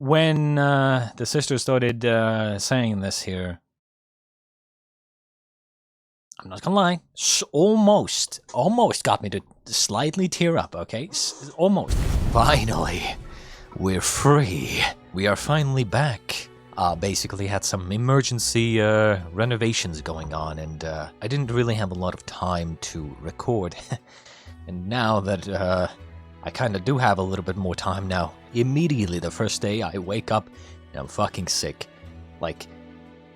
when the sister started saying this here, I'm not gonna lie, almost got me to slightly tear up, okay? Almost. Finally, we're free. We are finally back. Basically had some emergency renovations going on, and I didn't really have a lot of time to record. And now that I kind of do have a little bit more time now, immediately the first day I wake up and I'm fucking sick. Like,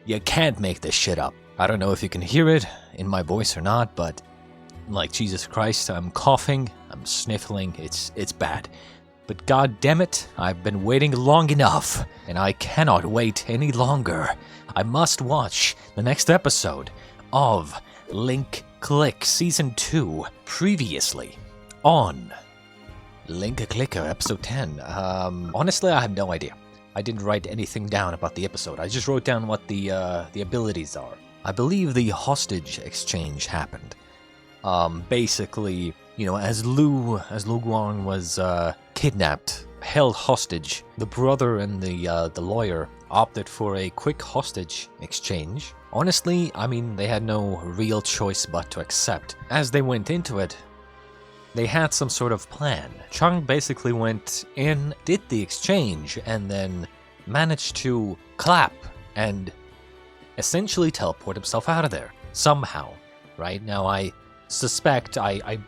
you can't make this shit up. I don't know if you can hear it in my voice or not, but like, Jesus Christ, I'm coughing, I'm sniffling, it's bad. But god damn it, I've been waiting long enough, and I cannot wait any longer. I must watch the next episode of Link Click Season 2, previously on Link Clicker Episode 10. Honestly, I have no idea. I didn't write anything down about the episode. I just wrote down what the abilities are. I believe the hostage exchange happened. Basically, you know, as Lu Guang was kidnapped, held hostage, the brother and the lawyer opted for a quick hostage exchange. Honestly, I mean, they had no real choice but to accept. As they went into it, they had some sort of plan. Chung basically went in, did the exchange, and then managed to clap and essentially teleport himself out of there. Somehow. Right? Now, I suspect, I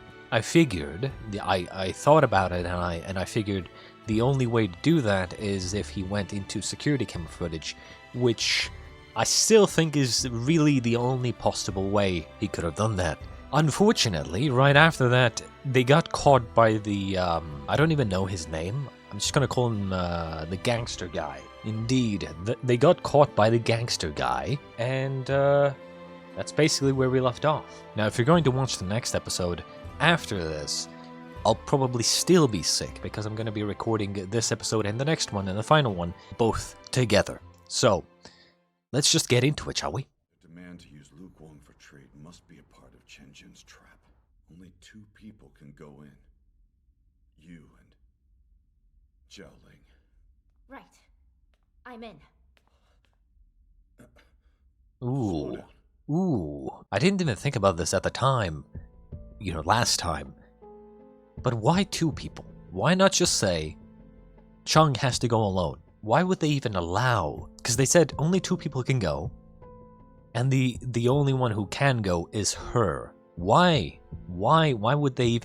figured, I thought about it, and I figured the only way to do that is if he went into security camera footage, which I still think is really the only possible way he could have done that. Unfortunately, right after that, they got caught by the, I don't even know his name. I'm just gonna call him the gangster guy. Indeed, they got caught by the gangster guy, and that's basically where we left off. Now, if you're going to watch the next episode after this, I'll probably still be sick because I'm going to be recording this episode and the next one and the final one both together. So, let's just get into it, shall we? The demand to use Lu Guang for trade must be a part of Chen Jin's trap. Only two people can go in. You and Zhao Ling. Right. I'm in. Ooh. Ooh. I didn't even think about this at the time. You know, last time. But why two people? Why not just say, Chung has to go alone? Why would they even allow? Because they said only two people can go, and the only one who can go is her. Why? Why would they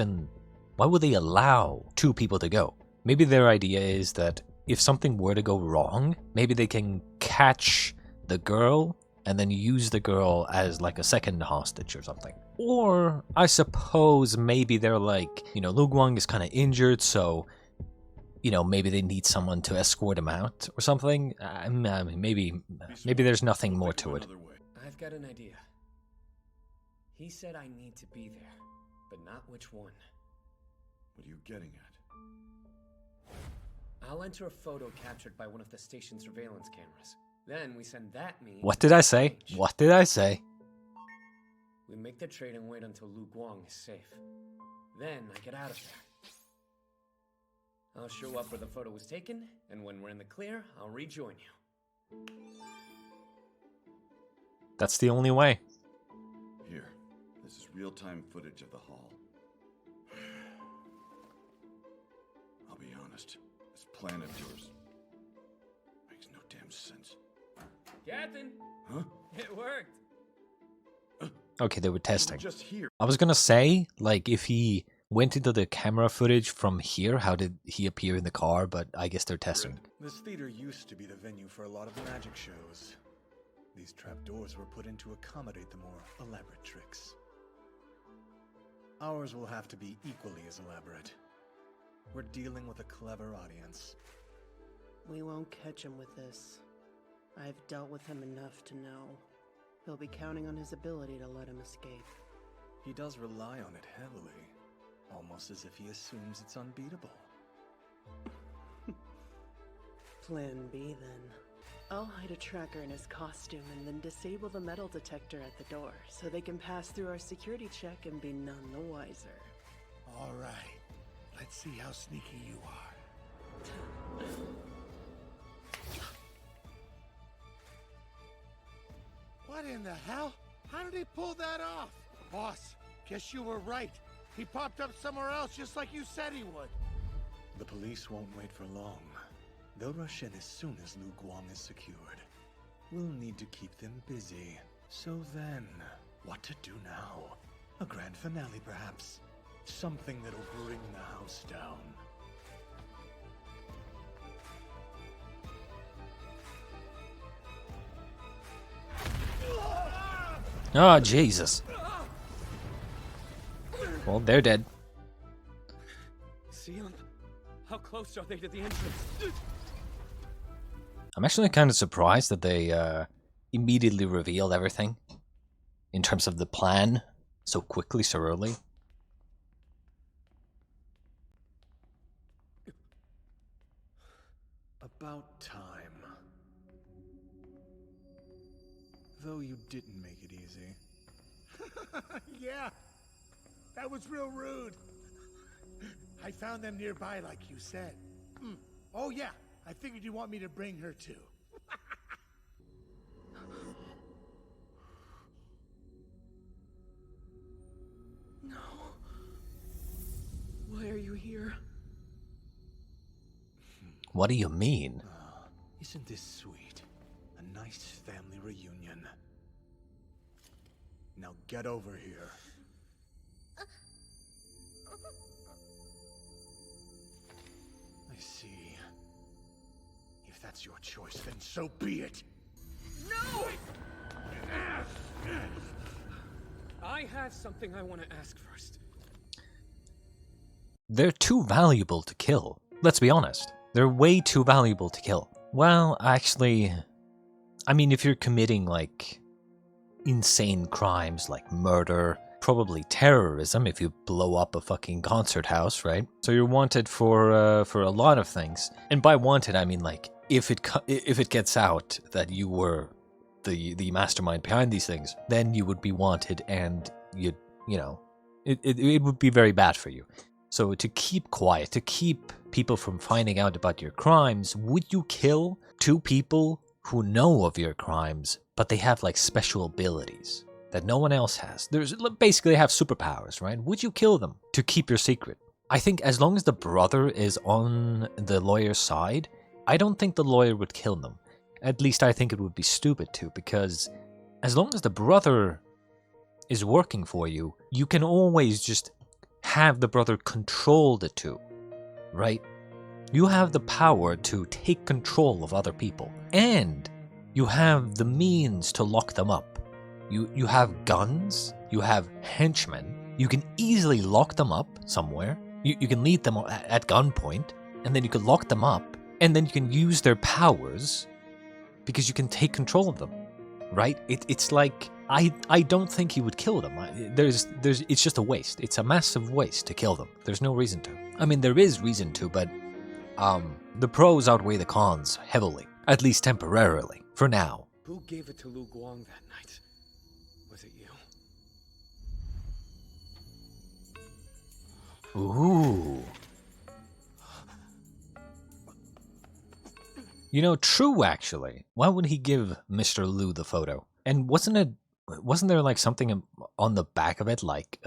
allow two people to go? Maybe their idea is that if something were to go wrong, maybe they can catch the girl and then use the girl as like a second hostage or something. Or, I suppose, maybe they're like, you know, Lu Guang is kind of injured, so, you know, maybe they need someone to escort him out or something. Maybe there's nothing more to it. I've got an idea. He said I need to be there, but not which one. What are you getting at? I'll enter a photo captured by one of the station's surveillance cameras. Then we send that meme. What did I say? What did I say? We make the trade and wait until Lu Guang is safe. Then I get out of there. I'll show up where the photo was taken, and when we're in the clear, I'll rejoin you. That's the only way. Here, this is real-time footage of the hall. I'll be honest, this plan of yours makes no damn sense. Captain! Huh? It worked! Okay, they were testing. Just here. I was gonna say, like, if he went into the camera footage from here, how did he appear in the car? But I guess they're testing. This theater used to be the venue for a lot of magic shows. These trapdoors were put in to accommodate the more elaborate tricks. Ours will have to be equally as elaborate. We're dealing with a clever audience. We won't catch him with this. I've dealt with him enough to know. He'll be counting on his ability to let him escape. He does rely on it heavily, almost as if he assumes it's unbeatable. Plan B, then. I'll hide a tracker in his costume and then disable the metal detector at the door so they can pass through our security check and be none the wiser. All right. Let's see how sneaky you are. What in the hell? How did he pull that off? Boss, guess you were right. He popped up somewhere else just like you said he would. The police won't wait for long. They'll rush in as soon as Lu Guang is secured. We'll need to keep them busy. So then, what to do now? A grand finale, perhaps? Something that'll bring the house down. Oh, Jesus. Well, they're dead. See them? How close are they to the entrance? I'm actually kind of surprised that they immediately revealed everything in terms of the plan so quickly, so early. About time. Though you didn't make it easy. Yeah, that was real rude. I found them nearby like you said. Oh yeah, I figured you want me to bring her too. No. Why are you here? What do you mean? Isn't this sweet? A nice family reunion. Now get over here. I see. If that's your choice, then so be it. No! I have something I want to ask first. They're too valuable to kill. Let's be honest. They're way too valuable to kill. Well, actually, I mean, if you're committing, like, insane crimes like murder, probably terrorism if you blow up a fucking concert house, right? So you're wanted for a lot of things. And by wanted, I mean, like, if it gets out that you were the mastermind behind these things, then you would be wanted, and you know, it would be very bad for you. So to keep quiet, to keep people from finding out about your crimes, would you kill two people who know of your crimes, but they have like special abilities that no one else has? There's basically have superpowers, right? Would you kill them to keep your secret? I think as long as the brother is on the lawyer's side, I don't think the lawyer would kill them. At least I think it would be stupid to, because as long as the brother is working for you, you can always just have the brother control the two, right? You have the power to take control of other people, and you have the means to lock them up. You have guns, you have henchmen, you can easily lock them up somewhere. You can lead them at gunpoint, and then you can lock them up, and then you can use their powers because you can take control of them, right? It's like, I don't think he would kill them. It's just a waste. It's a massive waste to kill them. There's no reason to. I mean, there is reason to, but the pros outweigh the cons heavily, at least temporarily, for now. Who gave it to Lu Guang that night? Was it you? Ooh. You know, true, actually. Why would he give Mr. Lu the photo? And wasn't there like something on the back of it, like,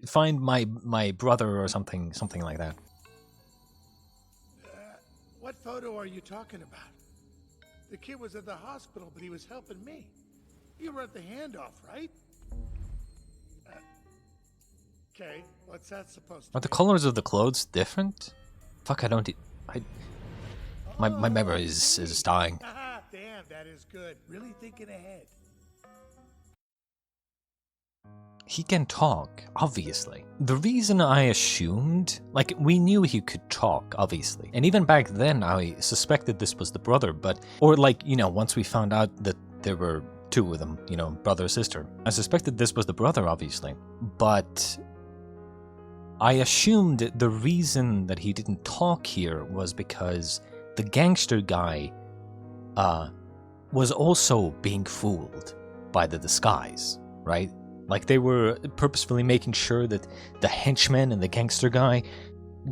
find my brother or something like that? What photo are you talking about? The kid was at the hospital, but he was helping me. You were at the handoff, right? Okay, what's that supposed to Are the be? colors of the clothes different? Fuck, my memory is dying. Damn, that is good. Really thinking ahead. He can talk, obviously. The reason I assumed, like, we knew he could talk, obviously. And even back then, I suspected this was the brother, or like, you know, once we found out that there were two of them, you know, brother, sister, I suspected this was the brother, obviously. But I assumed the reason that he didn't talk here was because the gangster guy was also being fooled by the disguise, right? Like, they were purposefully making sure that the henchman and the gangster guy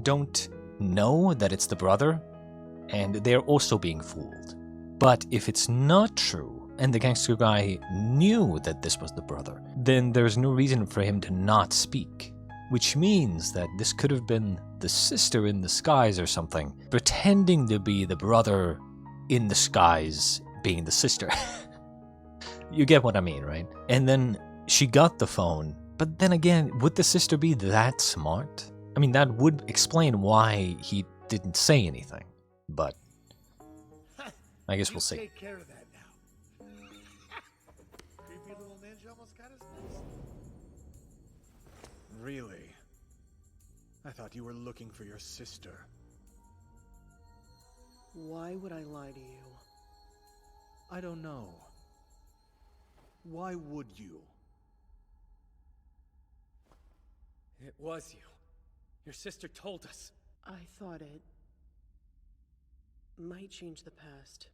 don't know that it's the brother, and they're also being fooled. But if it's not true, and the gangster guy knew that this was the brother, then there's no reason for him to not speak. Which means that this could have been the sister in disguise or something, pretending to be the brother in disguise being the sister. You get what I mean, right? And then she got the phone, but then again, would the sister be that smart? I mean, that would explain why he didn't say anything, but I guess we'll see. Take care of that now. Creepy little ninja almost got his nest. Really? I thought you were looking for your sister. Why would I lie to you? I don't know. Why would you? It was you. Your sister told us. I thought it might change the past.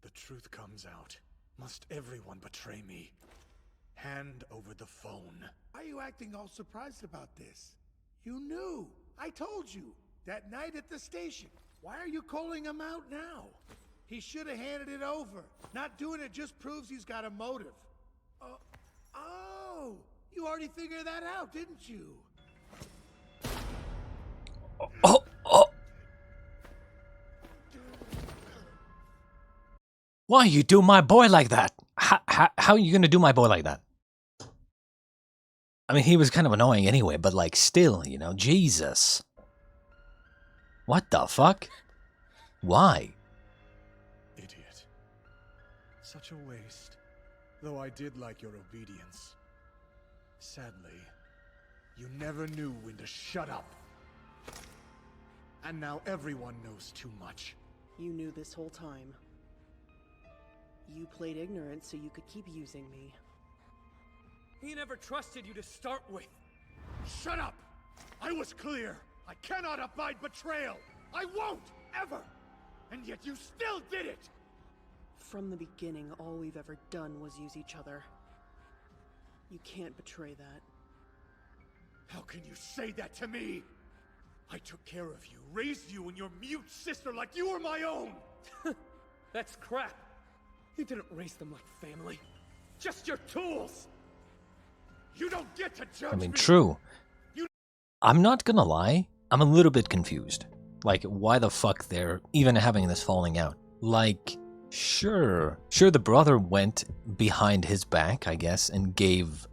The truth comes out. Must everyone betray me? Hand over the phone. Why are you acting all surprised about this? You knew. I told you. That night at the station. Why are you calling him out now? He should have handed it over. Not doing it just proves he's got a motive. Oh, you already figured that out, didn't you? Oh! Why you do my boy like that? How are you gonna do my boy like that? I mean, he was kind of annoying anyway, but like still, you know, Jesus. What the fuck? Why? Idiot. Such a waste. Though I did like your obedience. Sadly, you never knew when to shut up. And now everyone knows too much. You knew this whole time. You played ignorant so you could keep using me. He never trusted you to start with. Shut up! I was clear. I cannot abide betrayal. I won't, ever! And yet you still did it! From the beginning, all we've ever done was use each other. You can't betray that. How can you say that to me? I took care of you, raised you and your mute sister like you were my own! That's crap. You didn't raise them like family. Just your tools! You don't get to judge I mean, me! true. I'm not gonna lie, I'm a little bit confused. Like, why the fuck they're even having this falling out? Like, sure the brother went behind his back, I guess, and gave,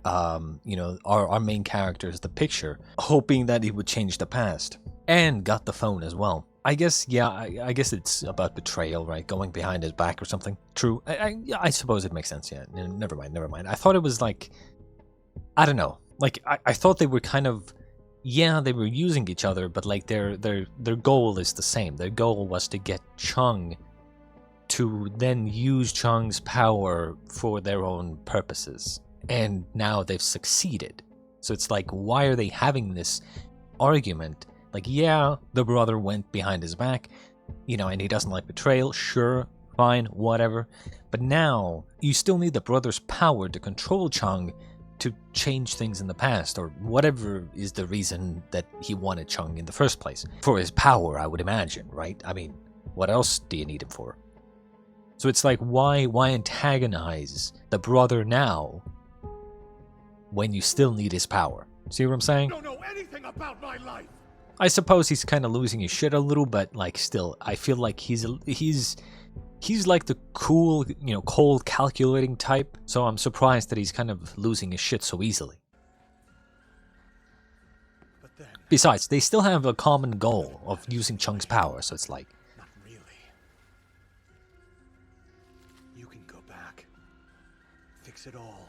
you know, our main characters the picture, hoping that he would change the past. And got the phone as well. I guess, yeah, I guess it's about betrayal, right? Going behind his back or something. True. I suppose it makes sense, yeah. Never mind. I thought it was like, I don't know. Like, I thought they were kind of, yeah, they were using each other, but like their goal is the same. Their goal was to get Chung to then use Chung's power for their own purposes. And now they've succeeded. So it's like, why are they having this argument? Like, yeah, the brother went behind his back, you know, and he doesn't like betrayal. Sure, fine, whatever. But now, you still need the brother's power to control Chung to change things in the past, or whatever is the reason that he wanted Chung in the first place. For his power, I would imagine, right? I mean, what else do you need him for? So it's like, why antagonize the brother now when you still need his power? See what I'm saying? You don't know anything about my life! I suppose he's kind of losing his shit a little, but like still, I feel like he's like the cool, you know, cold, calculating type. So I'm surprised that he's kind of losing his shit so easily. But then, Besides, they still have a common goal of using Chung's power, so it's like, not really. You can go back. Fix it all.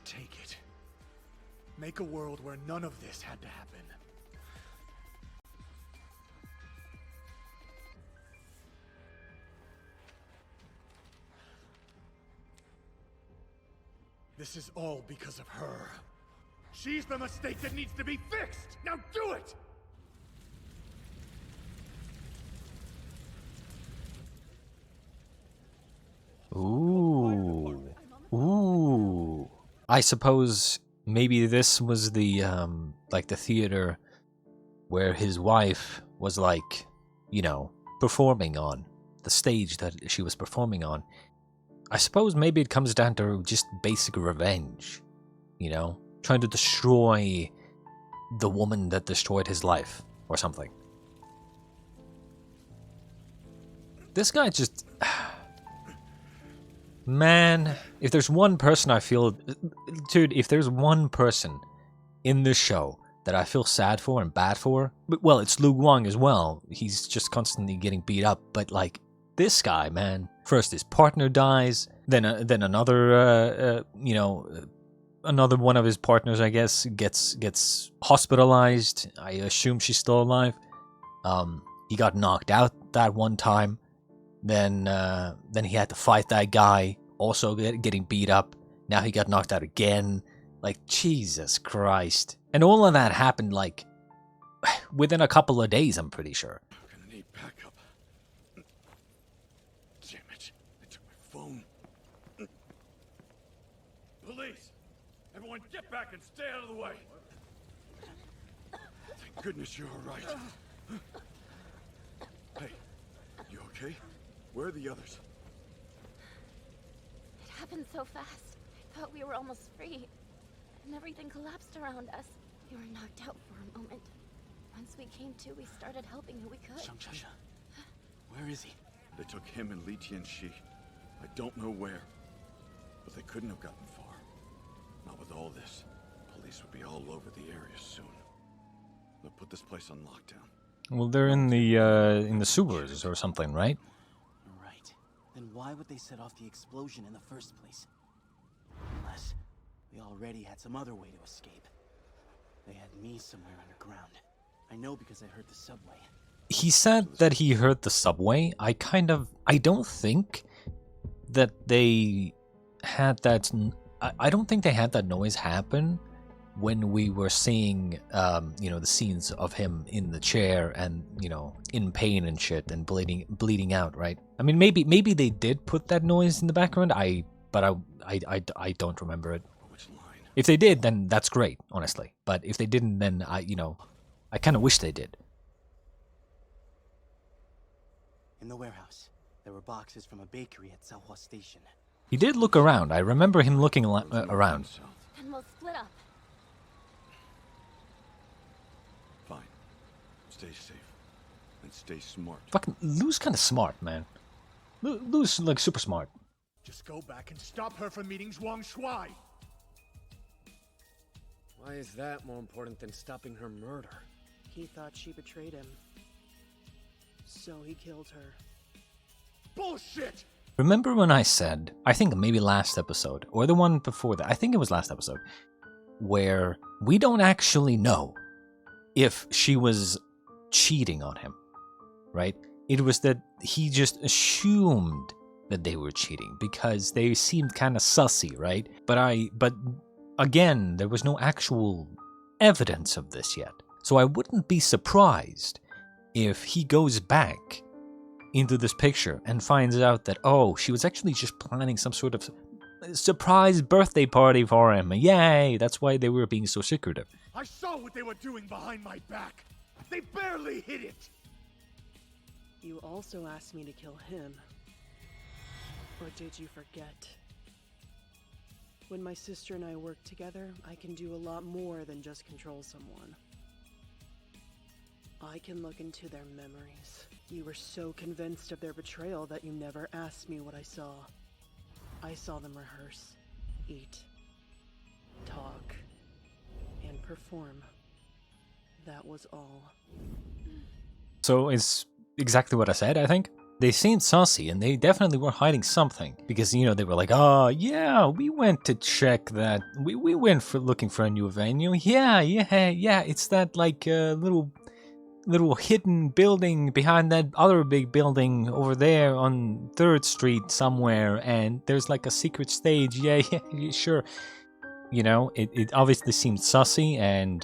Take it. Make a world where none of this had to happen. This is all because of her. She's the mistake that needs to be fixed! Now do it! ooh. I suppose maybe this was the like the theater where his wife was like, you know, performing on. the stage that she was performing on. I suppose maybe it comes down to just basic revenge, you know, trying to destroy the woman that destroyed his life or something. This guy just... Man, if there's one person I feel... Dude, if there's one person in this show that I feel sad for and bad for, well, it's Lu Guang as well. He's just constantly getting beat up, but like, this guy, man. First his partner dies, then another, you know, another one of his partners, I guess, gets hospitalized. I assume she's still alive. He got knocked out that one time. Then he had to fight that guy, also getting beat up. Now he got knocked out again. Like, Jesus Christ. And all of that happened, like, within a couple of days, I'm pretty sure. I'm gonna need backup. Damn it. They took my phone. Police! Everyone get back and stay out of the way! Thank goodness you're alright. Hey, you okay? Where are the others? It happened so fast. I thought we were almost free. And everything collapsed around us. We were knocked out for a moment. Once we came to, we started helping who we could. Where is he? They took him and Li Tianxi. I don't know where. But they couldn't have gotten far. Not with all this. Police would be all over the area soon. They'll put this place on lockdown. Well, they're in the sewers or something, right? Right. Then why would they set off the explosion in the first place? Unless we already had some other way to escape. They had me somewhere underground. I know because I heard the subway. He said that he heard the subway. I don't think that they had that... I don't think they had that noise happen when we were seeing, you know, the scenes of him in the chair and, you know, in pain and shit and bleeding out, right? I mean, maybe they did put that noise in the background. But I don't remember it. If they did, then that's great, honestly. But if they didn't, then I kind of wish they did. In the warehouse, there were boxes from a bakery at Saohua Station. He did look around. I remember him looking around. Then we'll split up. Fine. Stay safe. And stay smart. Fucking Lu's kind of smart, man. Lu's like super smart. Just go back and stop her from meeting Zhuang Shuai. Why is that more important than stopping her murder? He thought she betrayed him. So he killed her. Bullshit! Remember when I said, I think maybe last episode, or the one before that, I think it was last episode, where we don't actually know if she was cheating on him, right? It was that he just assumed that they were cheating because they seemed kind of sussy, right? But again, there was no actual evidence of this yet. So I wouldn't be surprised if he goes back into this picture and finds out that, oh, she was actually just planning some sort of surprise birthday party for him. Yay! That's why they were being so secretive. I saw what they were doing behind my back. They barely hit it. You also asked me to kill him. Or did you forget? When my sister and I work together, I can do a lot more than just control someone. I can look into their memories. You were so convinced of their betrayal that you never asked me what I saw. I saw them rehearse, eat, talk, and perform. That was all. So it's exactly what I said, I think. They seemed saucy, and they definitely were hiding something. Because, you know, they were like, oh, yeah, we went to check that. We went for looking for a new venue. Yeah, it's that, like, little hidden building behind that other big building over there on 3rd Street somewhere. And there's, like, a secret stage. Yeah, sure. You know, it obviously seemed sussy, and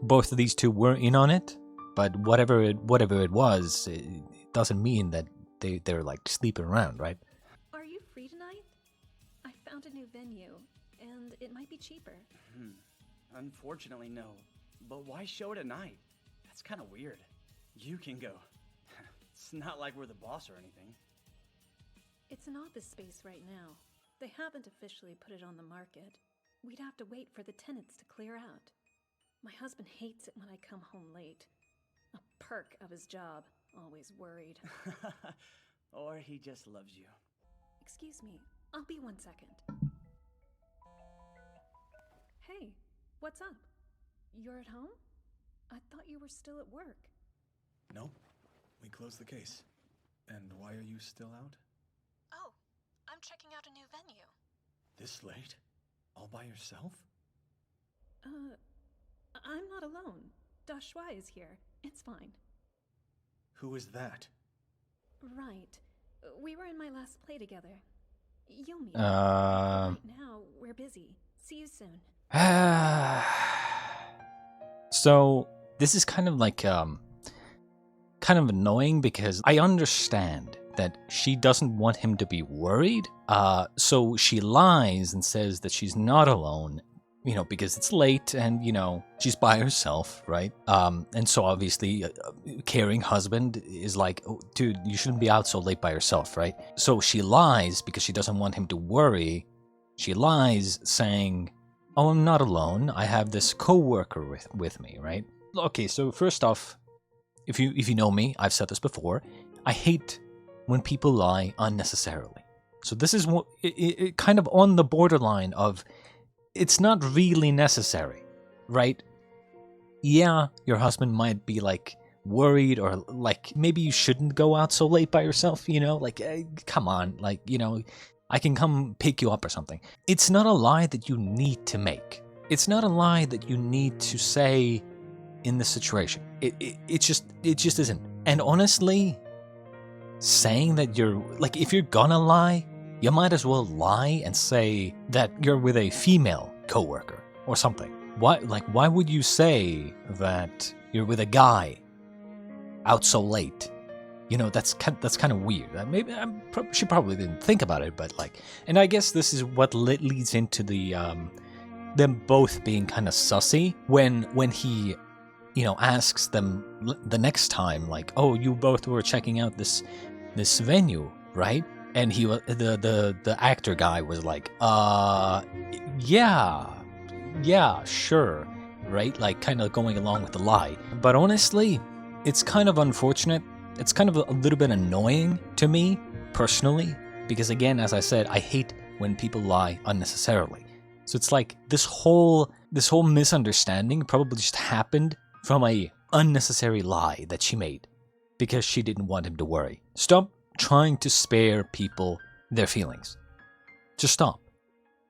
both of these two were in on it. But whatever it was, it doesn't mean that they're like sleeping around, right? Are you free tonight? I found a new venue, and it might be cheaper. Unfortunately, no. But why show tonight? That's kind of weird. You can go. It's not like we're the boss or anything. It's an office space right now. They haven't officially put it on the market. We'd have to wait for the tenants to clear out. My husband hates it when I come home late. A perk of his job. Always worried. Or he just loves you. Excuse me. I'll be 1 second. Hey, what's up? You're at home? I thought you were still at work. Nope. We closed the case. And why are you still out? Oh, I'm checking out a new venue. This late? All by yourself? I'm not alone. Da Shui is here. It's fine. Who is that? Right. We were in my last play together. You'll meet. Um. Right now, we're busy. See you soon. So this is kind of like kind of annoying because I understand that she doesn't want him to be worried. So she lies and says that she's not alone, you know, because it's late and, you know, she's by herself, right? And so obviously a caring husband is like, oh, dude, you shouldn't be out so late by yourself, right? So she lies because she doesn't want him to worry. She lies saying, oh, I'm not alone. I have this co-worker with me, right? Okay, so first off, if you know me, I've said this before, I hate when people lie unnecessarily. So this is what it kind of on the borderline of it's not really necessary, right? Yeah, your husband might be like worried or like maybe you shouldn't go out so late by yourself, you know? Like, come on, like, you know, I can come pick you up or something. It's not a lie that you need to make. It's not a lie that you need to say in the situation. It just isn't. And honestly, saying that you're like, if you're gonna lie, you might as well lie and say that you're with a female coworker or something. Why would you say that you're with a guy out so late? You know, that's kind of weird. Maybe she probably didn't think about it, but like, and I guess this is what leads into the them both being kind of sussy when he, you know, asks them the next time, like, oh, you both were checking out this venue, right? And he the actor guy was like, yeah, sure, right? Like, kind of going along with the lie. But honestly, it's kind of unfortunate. It's kind of a little bit annoying to me personally, because again, as I said, I hate when people lie unnecessarily. So it's like this whole misunderstanding probably just happened from a unnecessary lie that she made because she didn't want him to worry. Stop trying to spare people their feelings. Just stop,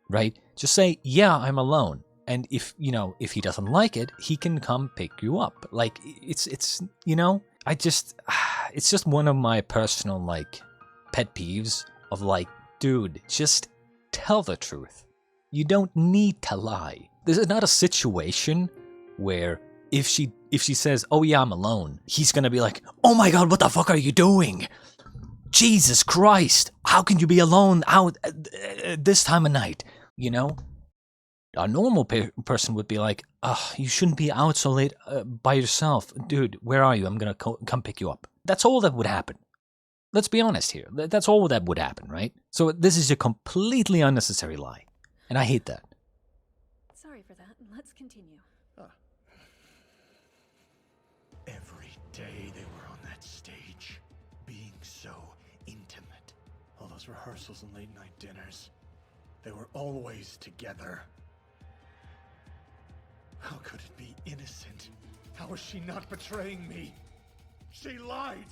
right? Just say, yeah, I'm alone. And if he doesn't like it, he can come pick you up. Like, it's you know, it's just one of my personal, like, pet peeves of like, dude, just tell the truth. You don't need to lie. This is not a situation where if she says, oh yeah, I'm alone, he's gonna be like, oh my god, what the fuck are you doing? Jesus Christ, how can you be alone out this time of night? You know? A normal person would be like, you shouldn't be out so late by yourself. Dude, where are you? I'm gonna come pick you up. That's all that would happen. Let's be honest here. That's all that would happen, right? So this is a completely unnecessary lie. And I hate that. Sorry for that. Let's continue. Every day they were on that stage, being so intimate. All those rehearsals and late night dinners. They were always together. How could it be innocent? How is she not betraying me? She lied!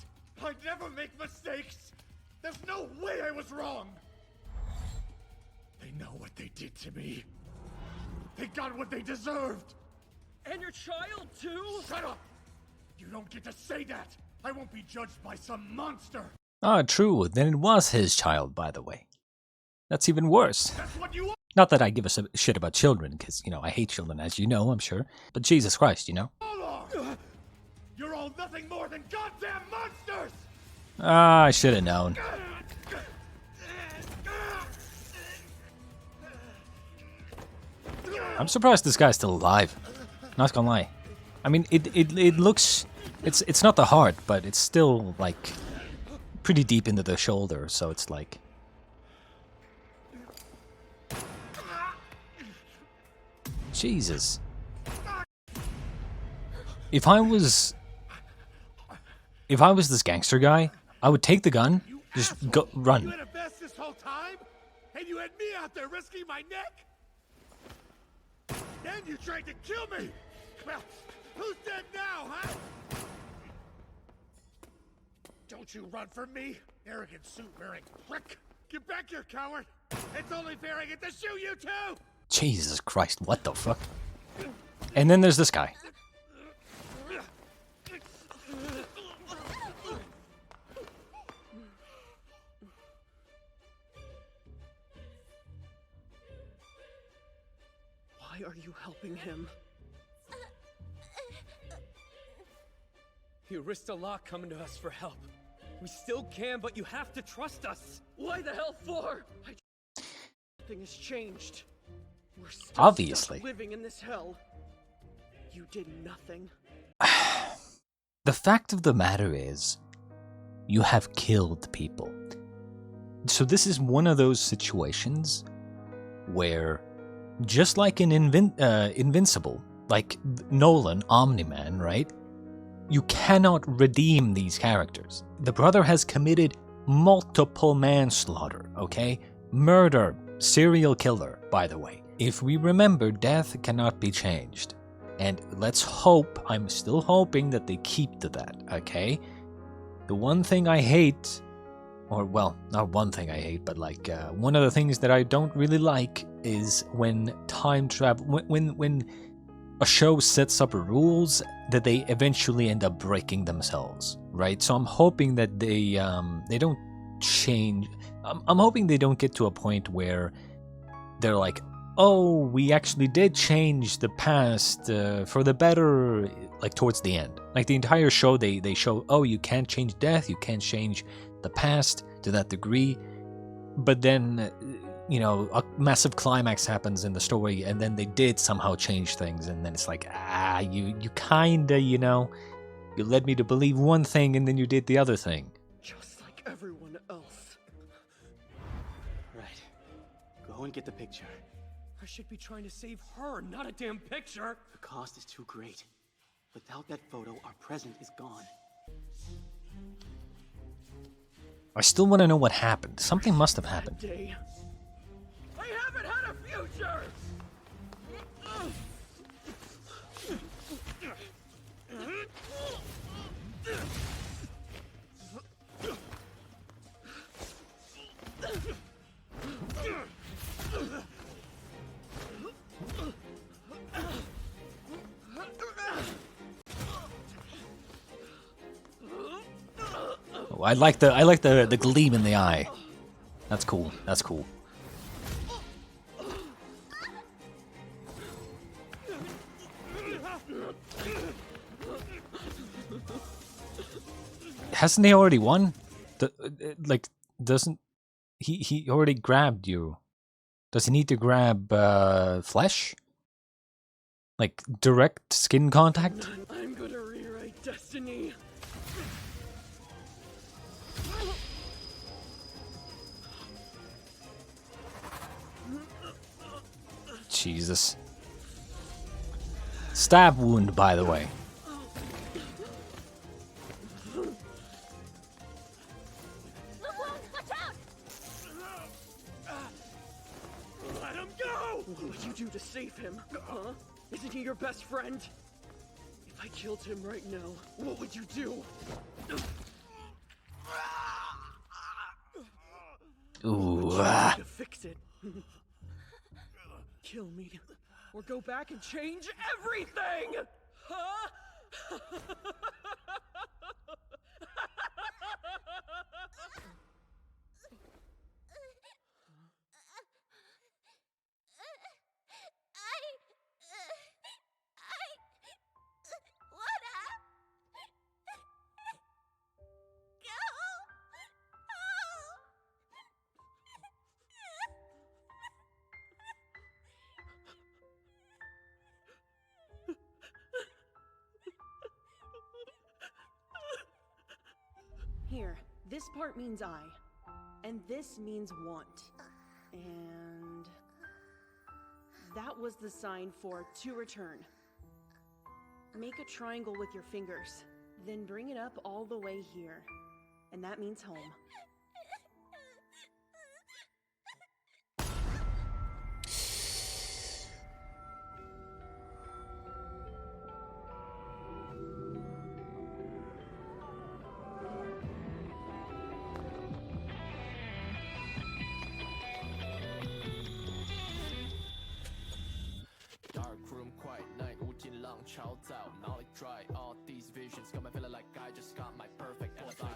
I'd never make mistakes! There's no way I was wrong! They know what they did to me. They got what they deserved! And your child, too? Shut up! You don't get to say that! I won't be judged by some monster! Ah, true. Then it was his child, by the way. That's even worse. That's what you want! Not that I give a shit about children, because, you know, I hate children, as you know, I'm sure. But Jesus Christ, you know? You're all nothing more than goddamn monsters! Ah, I should have known. I'm surprised this guy's still alive. Not gonna lie. I mean, it looks... It's not the heart, but it's still, like, pretty deep into the shoulder, so it's like... Jesus. If I was this gangster guy, I would take the gun, just go run. You had a vest this whole time? And you had me out there risking my neck? Then you tried to kill me! Well, who's dead now, huh? Don't you run from me, arrogant suit-wearing prick! Get back here, coward! It's only fair I get to shoot you too! Jesus Christ, what the fuck? And then there's this guy. Why are you helping him? You risked a lot coming to us for help. We still can, but you have to trust us. Why the hell for? Nothing has changed. We're still Obviously. stuck living in this hell. You did nothing. The fact of the matter is, you have killed people. So this is one of those situations where, just like in Invincible, like Nolan, Omni-Man, right? You cannot redeem these characters. The brother has committed multiple manslaughter, okay? Murder, serial killer, by the way. If we remember, death cannot be changed. And let's hope, I'm still hoping that they keep to that, okay? The one thing I hate, or well, not one thing I hate, but like one of the things that I don't really like is when time travel, when a show sets up rules that they eventually end up breaking themselves, right? So I'm hoping that they don't change. I'm hoping they don't get to a point where they're like, oh, we actually did change the past for the better, like towards the end. Like the entire show, they show, oh, you can't change death, you can't change the past to that degree. But then, you know, a massive climax happens in the story, and then they did somehow change things, and then it's like, you kinda, you know, you led me to believe one thing, and then you did the other thing. Just like everyone else. Right. Go and get the picture. I should be trying to save her, not a damn picture. The cost is too great. Without that photo, our present is gone. I still want to know what happened. Something must have happened. Day. I haven't had a future! Oh, I like the gleam in the eye. That's cool. That's cool. Hasn't he already won? Like, doesn't he already grabbed you? Does he need to grab flesh? Like direct skin contact? I'm gonna rewrite destiny. Jesus. Stab wound, by the way. Let him go! What would you do to save him? Huh? Isn't he your best friend? If I killed him right now, what would you do? Ooh. To fix it. Kill me. Or go back and change everything! Huh? Here, this part means I. And this means want. And That was the sign for to return. Make a triangle with your fingers, then bring it up all the way here. And that means home. Dark room, quiet night, 无尽浪潮在我脑里 dry. All these visions got me feeling like I just got my perfect alibi.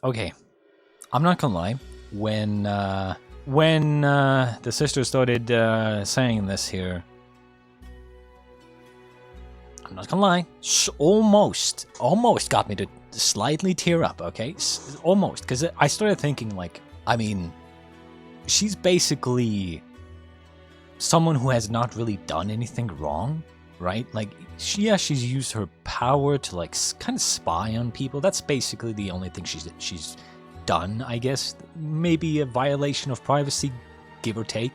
Okay. I'm not gonna lie. When the sister started saying this here, I'm not gonna lie, almost got me to slightly tear up, okay? Almost, because I started thinking, like, I mean, she's basically someone who has not really done anything wrong, right? Like, she's used her power to, like, kind of spy on people. That's basically the only thing she's done, I guess. Maybe a violation of privacy, give or take.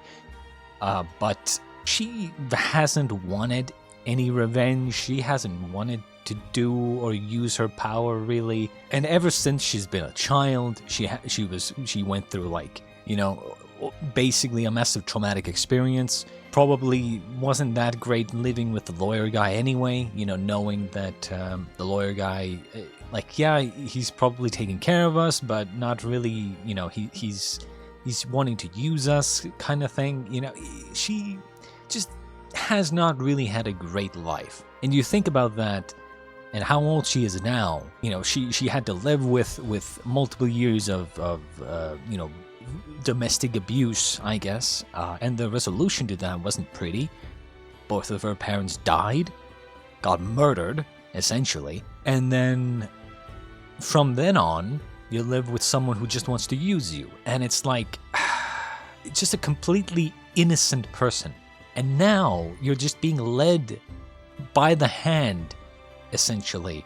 But she hasn't wanted any revenge. She hasn't wanted to do or use her power, really. And ever since she's been a child, she went through, like, you know, basically a massive traumatic experience. Probably wasn't that great living with the lawyer guy anyway, you know, knowing that the lawyer guy, like, yeah, he's probably taking care of us, but not really, you know, he's wanting to use us, kind of thing. You know, she just has not really had a great life. And you think about that and how old she is now. You know, she had to live with multiple years of you know, domestic abuse, I guess, and the resolution to that wasn't pretty. Both of her parents died, got murdered, essentially, and then from then on, you live with someone who just wants to use you, and it's like, just a completely innocent person, and now you're just being led by the hand, essentially,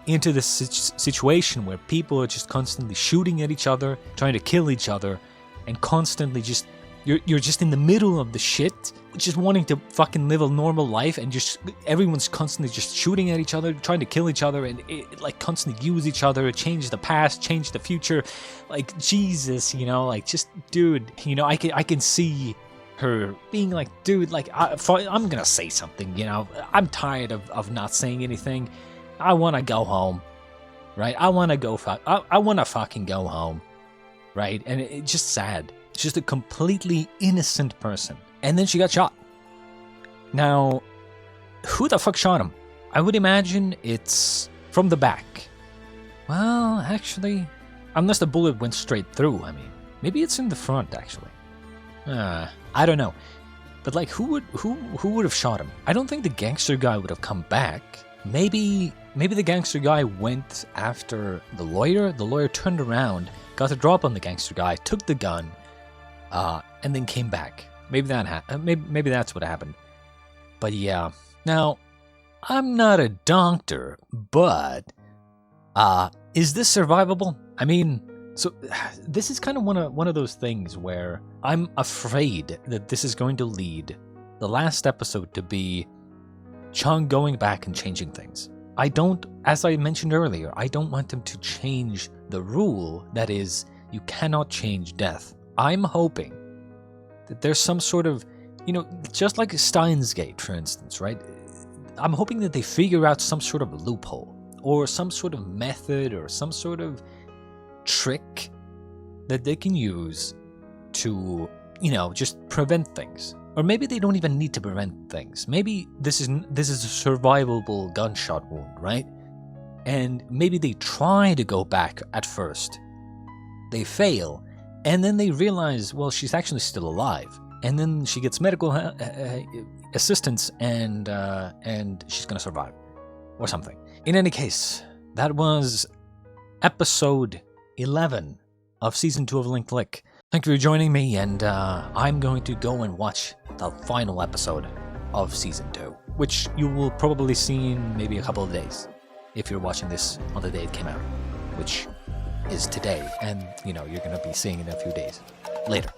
into this situation where people are just constantly shooting at each other, trying to kill each other, and constantly just, you're just in the middle of the shit, just wanting to fucking live a normal life, and just everyone's constantly just shooting at each other, trying to kill each other, and like constantly use each other, change the past, change the future. Like, Jesus, you know, like, just, dude, you know, I can see her being like, dude, like, I'm gonna say something, you know, I'm tired of not saying anything. I want to go home, right? I want to fucking go home, right? And it's just sad. It's just a completely innocent person. And then she got shot. Now, who the fuck shot him? I would imagine it's from the back. Well, actually, unless the bullet went straight through, I mean, maybe it's in the front, actually. I don't know. But, like, who would have shot him? I don't think the gangster guy would have come back. Maybe the gangster guy went after the lawyer. The lawyer turned around, got a drop on the gangster guy, took the gun, and then came back. Maybe maybe that's what happened. But yeah. Now, I'm not a doctor, but is this survivable? I mean, so this is kind of one of those things where I'm afraid that this is going to lead the last episode to be Chung going back and changing things. I don't, as I mentioned earlier, I don't want them to change the rule that is, you cannot change death. I'm hoping that there's some sort of, you know, just like Steins Gate, for instance, right? I'm hoping that they figure out some sort of loophole, or some sort of method, or some sort of trick that they can use to, you know, just prevent things. Or maybe they don't even need to prevent things. Maybe this is a survivable gunshot wound, right? And maybe they try to go back at first. They fail, and then they realize, well, she's actually still alive. And then she gets medical assistance, and she's gonna survive, or something. In any case, that was episode 11 of season 2 of Linked Lick. Thank you for joining me, and I'm going to go and watch the final episode of season 2, which you will probably see in maybe a couple of days, if you're watching this on the day it came out, which is today, and, you know, you're gonna be seeing it in a few days. Later.